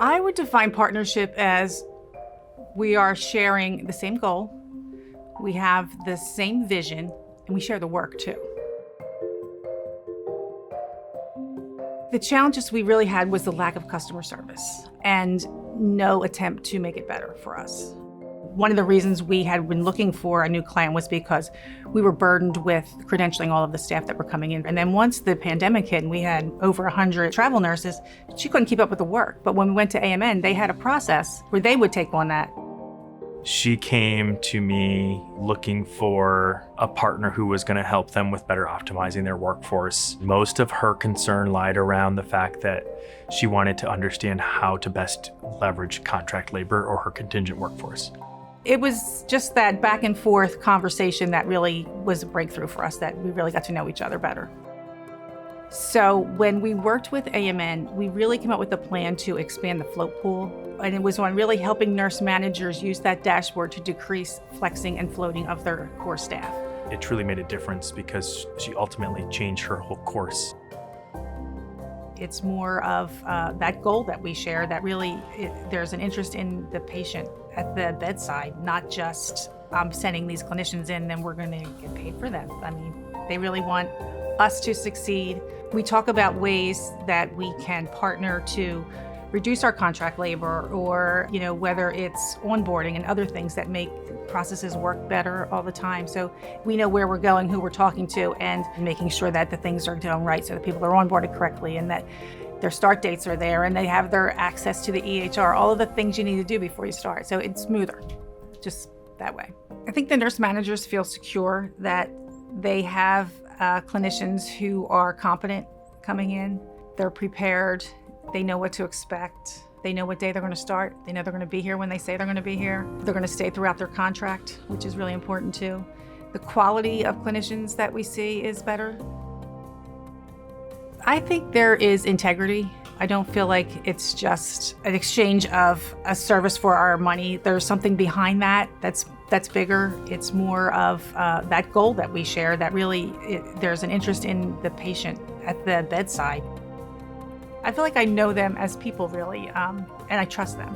I would define partnership as we are sharing the same goal, we have the same vision, and we share the work too. The challenges we really had was the lack of customer service and no attempt to make it better for us. One of the reasons we had been looking for a new client was because we were burdened with credentialing all of the staff that were coming in. And then once the pandemic hit and we had over 100 travel nurses, she couldn't keep up with the work. But when we went to AMN, they had a process where they would take on that. She came to me looking for a partner who was going to help them with better optimizing their workforce. Most of her concern lied around the fact that she wanted to understand how to best leverage contract labor or her contingent workforce. It was just that back and forth conversation that really was a breakthrough for us, that we really got to know each other better. So when we worked with AMN, we really came up with a plan to expand the float pool. And it was on really helping nurse managers use that dashboard to decrease flexing and floating of their core staff. It truly made a difference because she ultimately changed her whole course. It's more of that goal that we share, that really there's an interest in the patient at the bedside, not just sending these clinicians in and we're going to get paid for them. I mean, they really want us to succeed. We talk about ways that we can partner to reduce our contract labor, or whether it's onboarding and other things that make processes work better all the time. So we know where we're going, who we're talking to, and making sure that the things are done right so that people are onboarded correctly and that their start dates are there and they have their access to the EHR, all of the things you need to do before you start. So it's smoother, just that way. I think the nurse managers feel secure that they have clinicians who are competent coming in. They're prepared. They know what to expect. They know what day they're going to start. They know they're going to be here when they say they're going to be here. They're going to stay throughout their contract, which is really important too. The quality of clinicians that we see is better. I think there is integrity. I don't feel like it's just an exchange of a service for our money. There's something behind that that's bigger. It's more of that goal that we share, that really there's an interest in the patient at the bedside. I feel like I know them as people really, and I trust them.